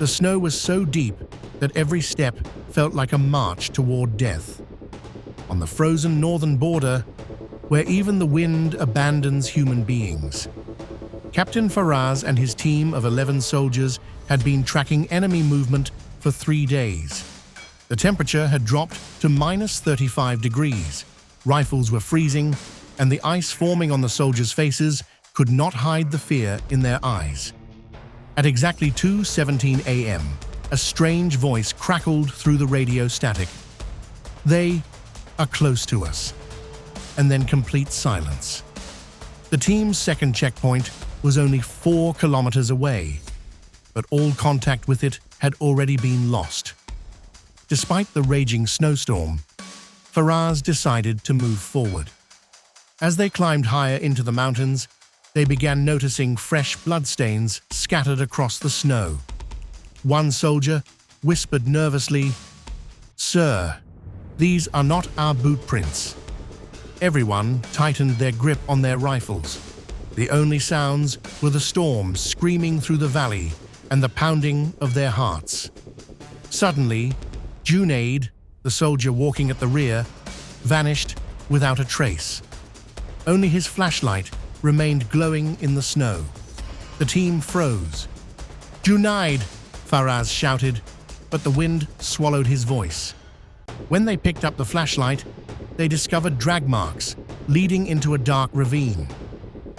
The snow was so deep that every step felt like a march toward death. On the frozen northern border, where even the wind abandons human beings, Captain Faraz and his team of 11 soldiers had been tracking enemy movement for 3 days. The temperature had dropped to -35 degrees. Rifles were freezing, and the ice forming on the soldiers' faces could not hide the fear in their eyes. At exactly 2:17 a.m., a strange voice crackled through the radio static. "They are close to us." And then complete silence. The team's second checkpoint was only 4 kilometers away, but all contact with it had already been lost. Despite the raging snowstorm, Faraz decided to move forward. As they climbed higher into the mountains, they began noticing fresh bloodstains scattered across the snow. One soldier whispered nervously, "Sir, these are not our boot prints." Everyone tightened their grip on their rifles. The only sounds were the storm screaming through the valley and the pounding of their hearts. Suddenly, Junaid, the soldier walking at the rear, vanished without a trace. Only his flashlight remained glowing in the snow. The team froze. "Junaid!" Faraz shouted, but the wind swallowed his voice. When they picked up the flashlight, they discovered drag marks leading into a dark ravine.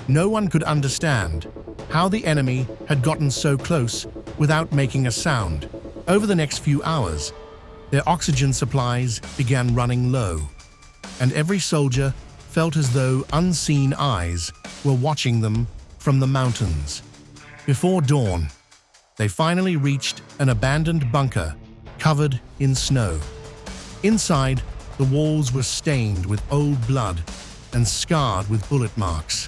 No one could understand how the enemy had gotten so close without making a sound. Over the next few hours, their oxygen supplies began running low, and every soldier felt as though unseen eyes were watching them from the mountains. Before dawn, they finally reached an abandoned bunker covered in snow. Inside, the walls were stained with old blood and scarred with bullet marks.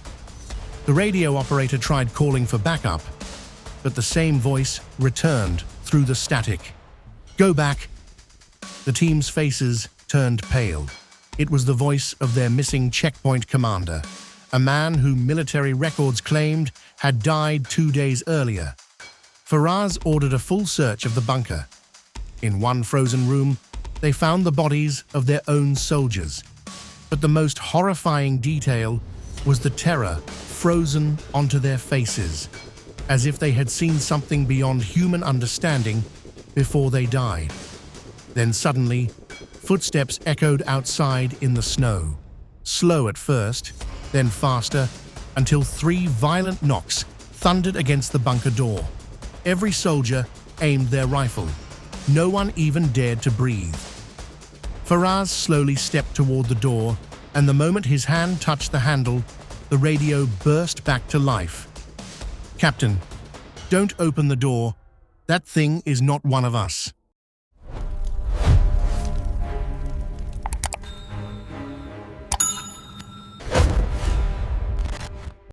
The radio operator tried calling for backup, but the same voice returned through the static. "Go back." The team's faces turned pale. It was the voice of their missing checkpoint commander, a man who military records claimed had died 2 days earlier. Faraz ordered a full search of the bunker. In one frozen room, they found the bodies of their own soldiers. But the most horrifying detail was the terror frozen onto their faces, as if they had seen something beyond human understanding before they died. Then suddenly, footsteps echoed outside in the snow, slow at first, then faster, until 3 violent knocks thundered against the bunker door. Every soldier aimed their rifle. No one even dared to breathe. Faraz slowly stepped toward the door, and the moment his hand touched the handle, the radio burst back to life. "Captain, don't open the door. That thing is not one of us."